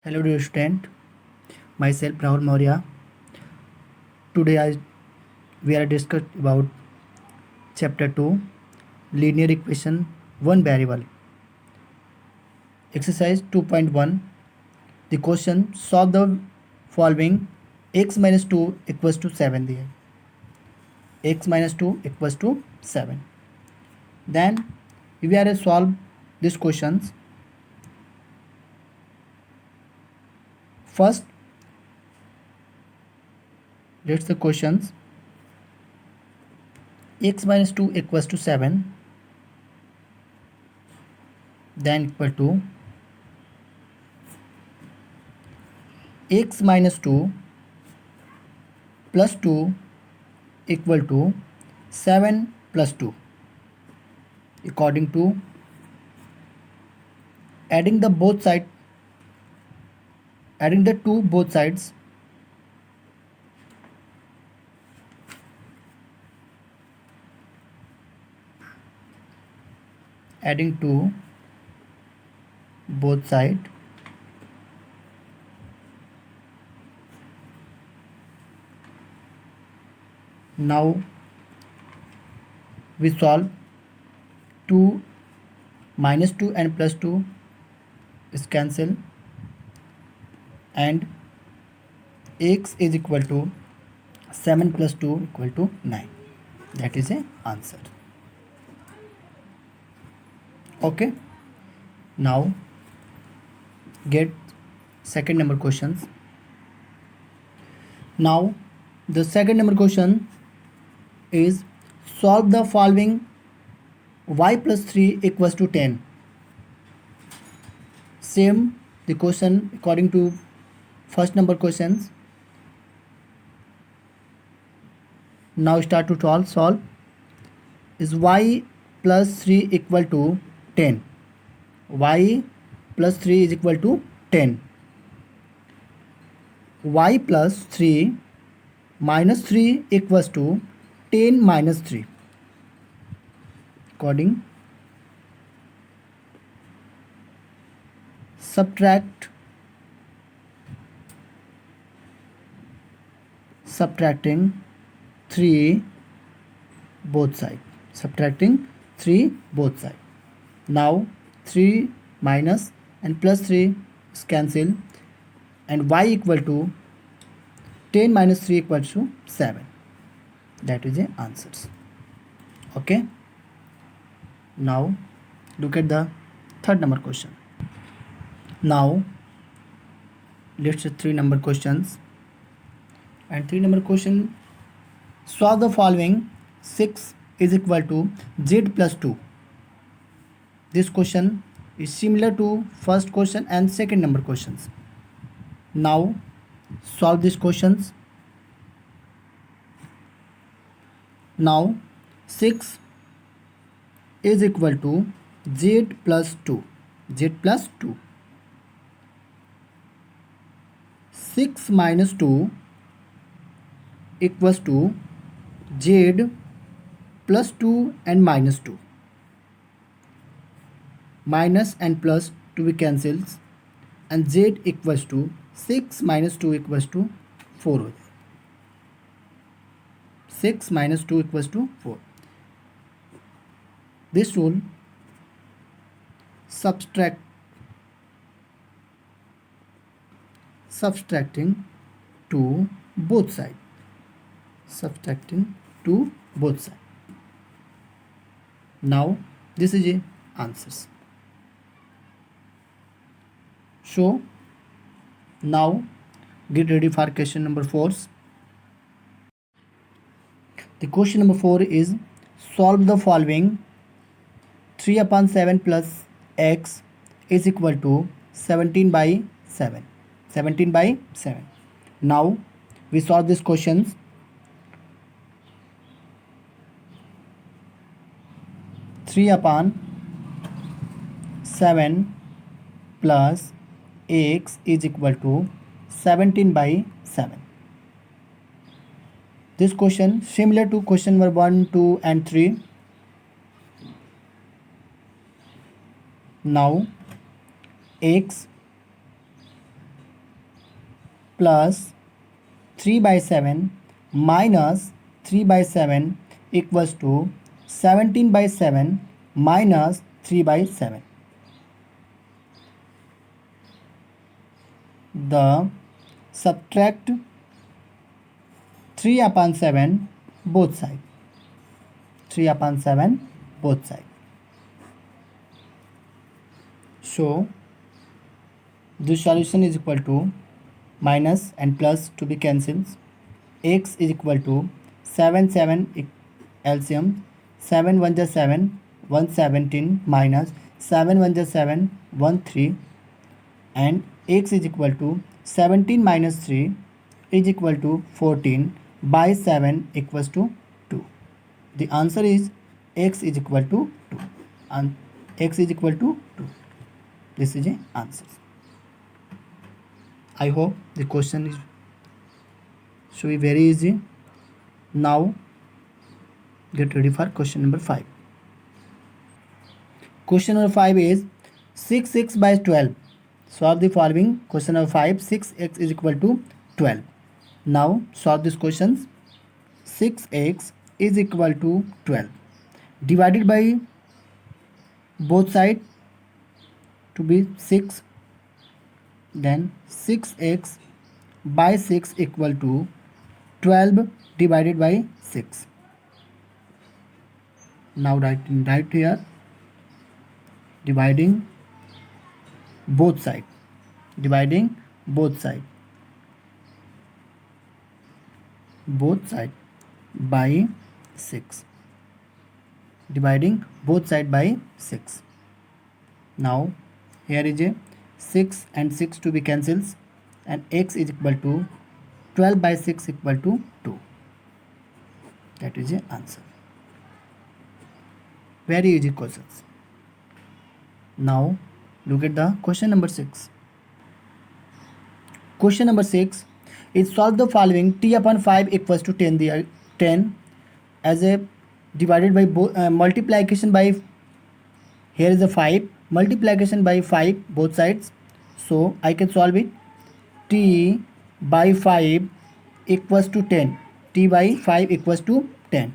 Hello dear student, myself Rahul Maurya. We are discussing about chapter 2 linear equation one variable. Exercise 2.1. The question solve the following x minus 2 equals to 7 दिया x minus 2 equals to 7. Then we are to solve these questions. First, let's the questions x minus 2 equals to 7, then equal to x minus 2 plus 2 equal to 7 plus 2, according to adding the two both sides, adding to both side. Now we solve 2 minus 2 and plus 2 is cancel, and x is equal to 7 plus 2 equal to 9. That is a answer. Okay, now get second number questions. Now the second number question is solve the following y plus 3 equals to 10. Same the question according to first number questions. Now start to solve. Is y plus 3 equal to 10. Y plus 3 is equal to 10. Y plus 3 minus 3 equals to 10 minus 3. According, subtracting 3 both sides. Subtracting 3 both sides. Now 3 minus and plus 3 is cancel, and y equal to 10 minus 3 equals to 7. That is the answers. Okay. Now look at the third number question. Now let's see 3 number questions. And 3 number question, solve the following 6 is equal to z plus 2. This question is similar to first question and second number questions. Now solve these questions. Now 6 is equal to z plus 2. Z plus 2. 6 minus 2 equals to z plus 2 and minus 2. Minus and plus to be cancels, and z equals to 6 minus 2 equals to 4. 6 minus 2 equals to 4. This rule, subtracting to both sides. Subtracting to both sides. Now this is the answers. So now get ready for question number 4. The question number 4 is solve the following 3 upon 7 plus x is equal to 17 by 7. 17 by 7. Now we solve these questions. Three upon 7 plus x is equal to 17 by 7. This question similar to question number 1, 2 and 3. Now x plus 3 by 7 minus 3 by 7 equals to 17 by 7 minus 3 by 7. The subtract 3 upon 7 both sides. 3 upon 7 both sides. So the solution is equal to minus and plus to be cancelled. X is equal to 7 LCM 7 1 is 7 117 minus 7 1 is 7 13 and x is equal to 17 minus 3 is equal to 14 by 7 equals to 2. The answer is x is equal to 2 and x is equal to 2. This is the answer. I hope the question is should be very easy. Now get ready for question number 5. Question number 5 is 6x by 12. Solve the following. Question number 5, 6x is equal to 12. Now solve these questions. 6x is equal to 12 divided by both sides to be 6, then 6x by 6 equal to 12 divided by 6. Now write here dividing both sides, dividing both sides by 6, dividing both sides by 6. Now here is a 6 and 6 to be cancelled and x is equal to 12 by 6 equal to 2. That is the answer. Very easy questions. Now look at the question number 6. Question number 6 is solve the following. T upon 5 equals to 10 as a divided by multiplication by, here is a 5, multiplication by 5 both sides. So I can solve it. T by 5 equals to 10. T by 5 equals to 10.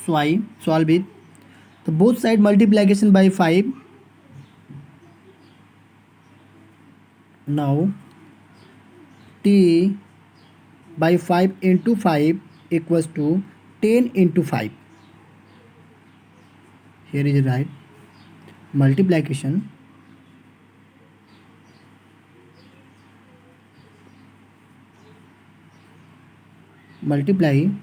So I solve it. So both side multiplication by 5. Now T by 5 into 5 equals to 10 into 5. Here is right. Multiplication multiplying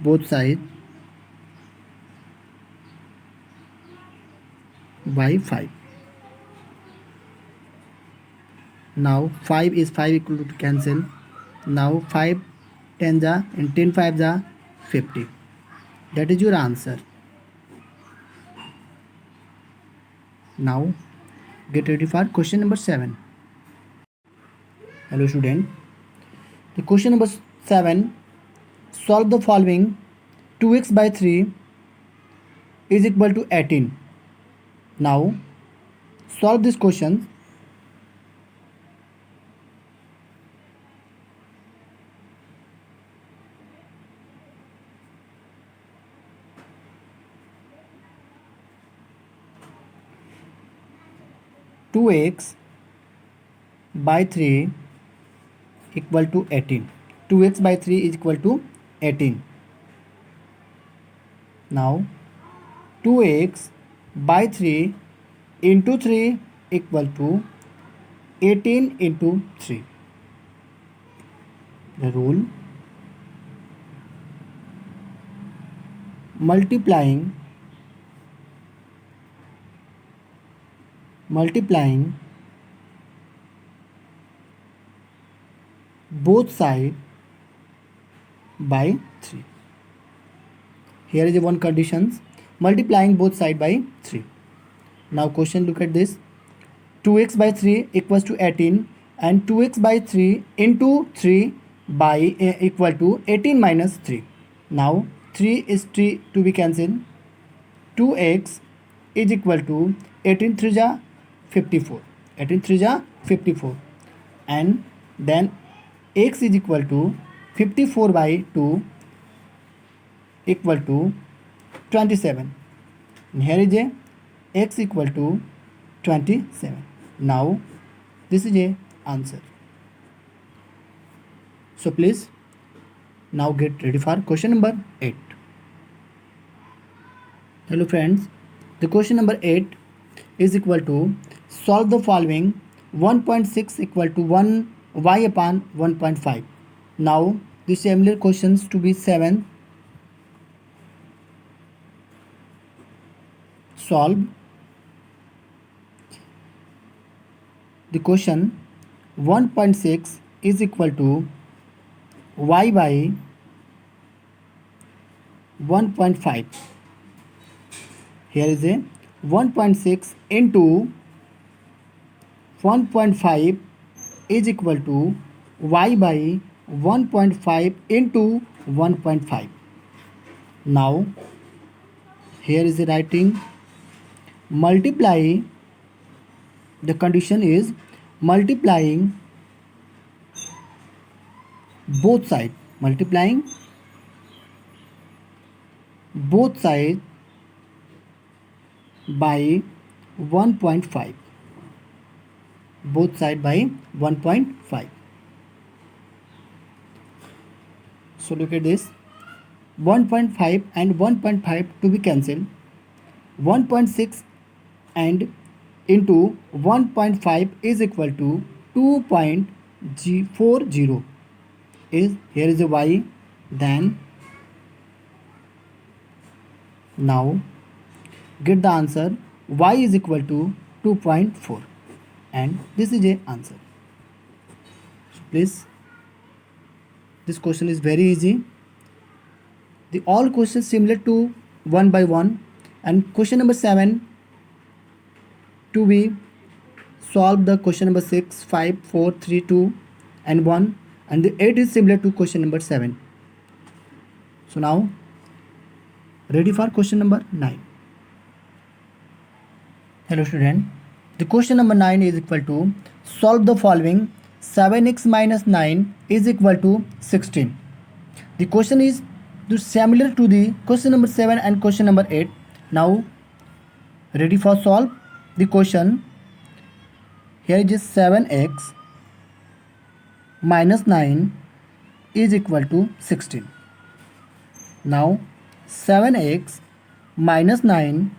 both sides by 5. Now 5 is 5 equal to cancel. Now 5 10 ja and 10 5 ja 50. That is your answer. Now get ready for question number 7. Hello student. The question number 7, solve the following. 2x by 3 is equal to 18. Now solve this question. Two x by 3 equal to 18. 2x by 3 is equal to 18. Now 2x by 3 into 3 equal to 18 into 3. The rule: multiplying both sides by 3. Here is one conditions, multiplying both sides by 3. Now question, look at this. 2x by 3 equals to 18 and 2x by 3 into 3 by equal to 18 minus 3. Now 3 is 3 to be cancelled. 2x is equal to 18 3 जा 54, 18 3 जा 54, and then x is equal to 54 by 2 equal to 27. And here is a x equal to 27. Now this is a answer. So please now get ready for question number 8. Hello friends, the question number 8 is equal to solve the following. 1.6 equal to 1 y upon 1.5. Now the similar questions to be 7. Solve the question. 1.6 is equal to y by 1.5. Here is a 1.6 into 1.5 is equal to y by 1.5 into 1.5. Now here is the writing. Multiply, the condition is multiplying both sides, multiplying both sides by 1.5, both side by 1.5. So look at this, 1.5 and 1.5 to be cancelled. 1.6 and into 1.5 is equal to 2.40. Is here is a y. Then now get the answer. Y is equal to 2.4, and this is a answer. So please, this question is very easy. The all questions similar to one by one, and question number 7 to be solve the question number 6, 5, 4, 3, 2 and 1, and the 8 is similar to question number 7. So now ready for question number 9. Hello student, the question number 9 is equal to solve the following. 7x minus 9 is equal to 16. The question is similar to the question number 7 and question number 8. Now ready for solve the question. Here is 7x minus 9 is equal to 16. Now 7x minus 9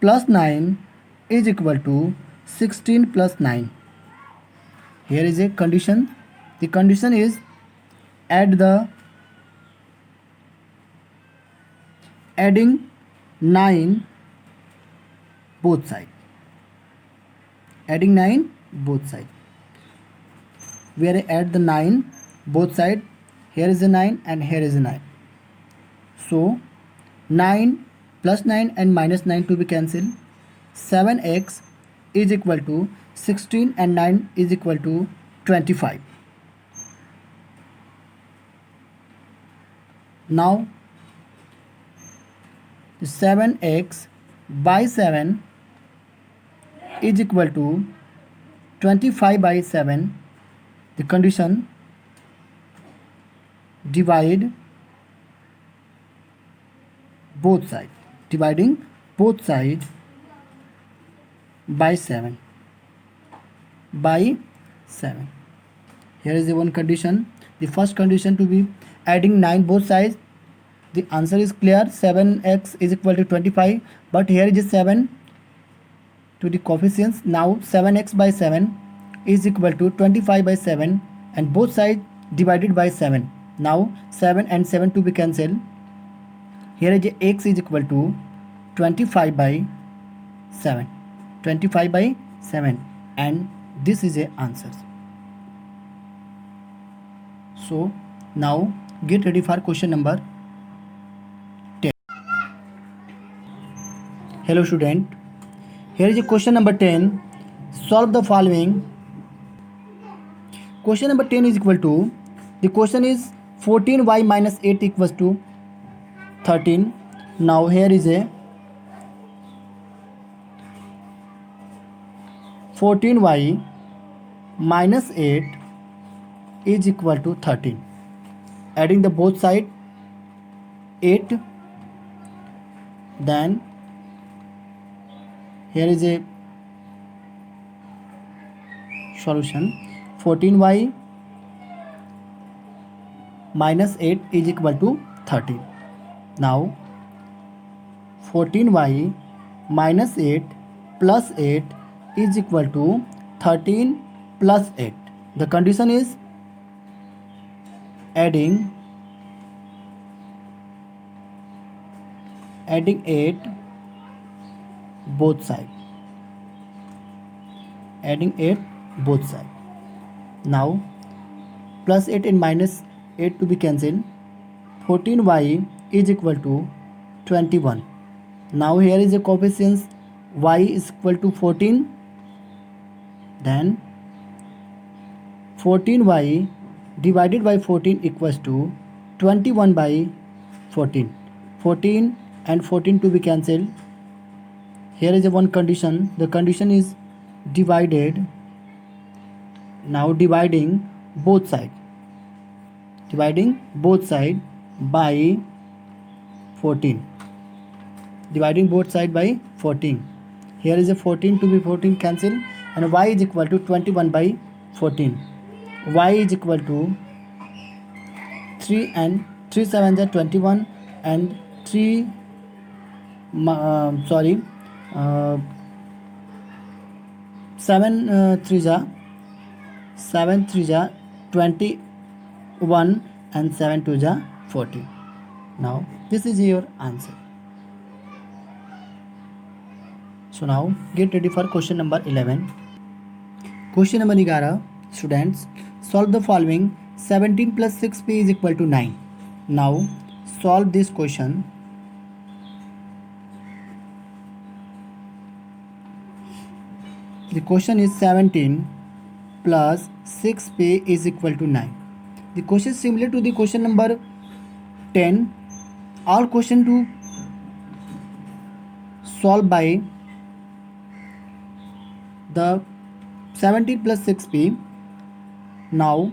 plus 9 is equal to 16 plus 9. Here is a condition. The condition is adding 9 both sides. Adding 9 both sides. We are add the 9 both sides. Here is a 9 and here is a 9. So 9 plus 9 and minus 9 to be cancelled. 7x is equal to 16 and 9 is equal to 25. Now 7x by 7 is equal to 25 by 7. The condition, divide both sides, dividing both sides by 7. By 7. Here is the one condition. The first condition to be adding 9 both sides. The answer is clear. 7x is equal to 25, but here is 7 to the coefficients. Now 7x by 7 is equal to 25 by 7 and both sides divided by 7. Now 7 and 7 to be cancelled. Here is x is equal to 25 by 7. 25 by 7, and this is a answer. So now get ready for question number 10. Hello student, here is a question number 10. Solve the following. Question number 10 is equal to, the question is 14y minus 8 equals to 13. Now here is a 14y minus 8 is equal to 13. Adding the both side 8, then here is a solution. 14y minus 8 is equal to 13. Now 14y minus 8 plus 8 is equal to 13 plus 8. The condition is adding 8 both side. Adding 8 both side. Now plus 8 and minus 8 to be cancelled. 14y is equal to 21. Now here is a coefficient y is equal to 14. Then 14y divided by 14 equals to 21 by 14. 14 and 14 to be cancelled. Here is a one condition. The condition is divided. Now dividing both side. Dividing both side by 14. Dividing both side by 14. Here is a 14 to be 14 cancel, and y is equal to 21 by 14. Y is equal to 3 and 3 7 are 21 and 3 7 3 are 21 and 7 2 are 40. Now this is your answer. So now get ready for question number 11. Question number 11, students, solve the following. 17 plus 6p is equal to 9. Now solve this question. The question is 17 plus 6p is equal to 9. The question is similar to the question number 10. All question to solve by the 17 plus 6p. Now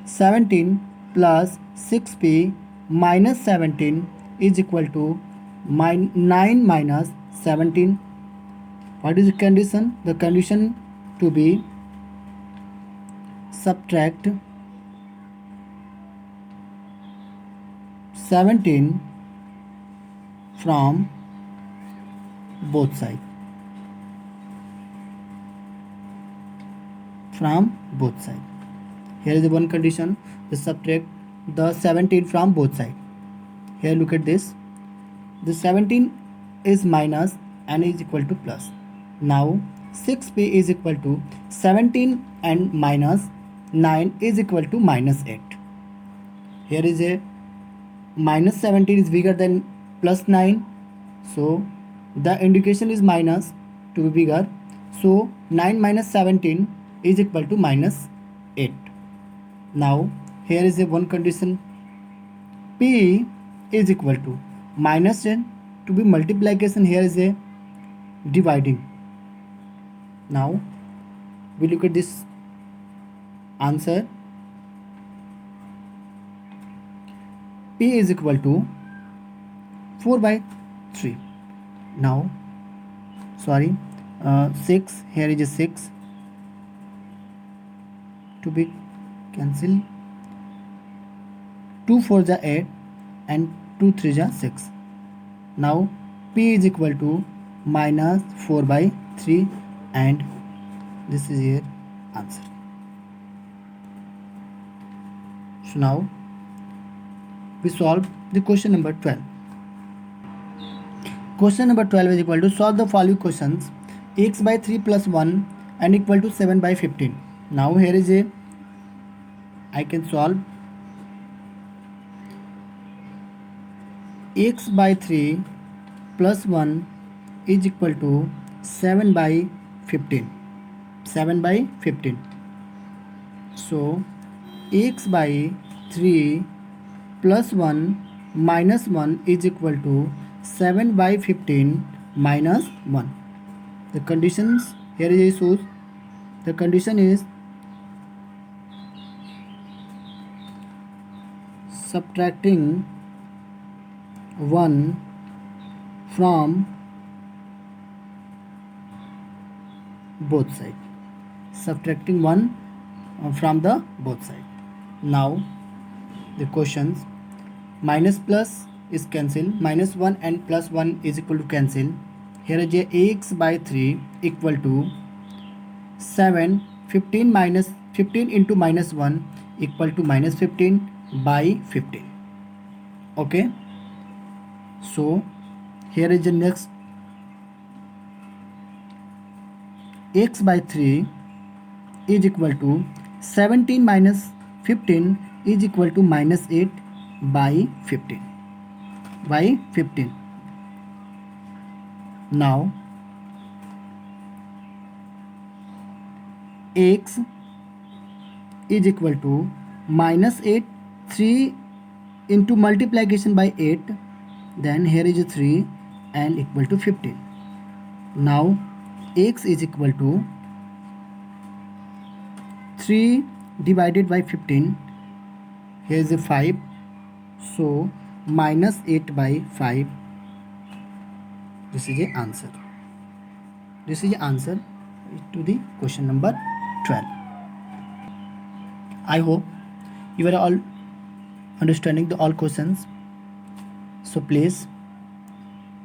17 plus 6p minus 17 is equal to 9 minus 17. What is the condition? The condition to be subtract 17 from both sides. From both sides. Here is the one condition. The subtract the 17 from both sides. Here look at this. The 17 is minus and is equal to plus. Now 6p is equal to 17 and minus 9 is equal to minus 8. Here is a minus 17 is bigger than plus 9. So the indication is minus to be bigger. So 9 minus 17 is equal to minus 8. Now here is a one condition. P is equal to minus 10 to be multiplication. Here is a dividing. Now we look at this answer. P is equal to 4 by 3. Now 6. Here is a 6 to be cancelled. 2 4 is 8 and 2 3 is 6. Now P is equal to minus 4 by 3, and this is your answer. So now we solve the question number 12. Question number 12 is equal to solve the following questions. X by 3 plus 1 and equal to 7 by 15. Now here is a I can solve x by 3 plus 1 is equal to 7 by 15. 7 by 15. So x by 3 plus 1 minus 1 is equal to 7 by 15 minus 1. The conditions here is issues. The condition is subtracting 1 from both sides. Subtracting 1 from the both sides. Now the questions, minus plus is cancelled, minus 1 and plus 1 is equal to cancel. Here is a ax by 3 equal to 7, 15 minus 15 into minus 1 equal to minus 15 by 15. Okay, so here is the next, x by 3 is equal to 17 minus 15 is equal to minus 8 by 15 by 15. Now x is equal to minus 8, 3 into multiplication by 8, then here is a 3 and equal to 15. Now x is equal to 3 divided by 15, here is a 5, so minus 8 by 5. This is the answer. This is the answer to the question number 12. I hope you are all understanding the all questions. So please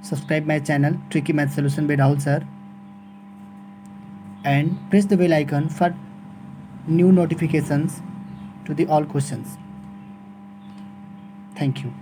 subscribe my channel Tricky Math Solution by Rahul sir, and press the bell icon for new notifications to the all questions. Thank you.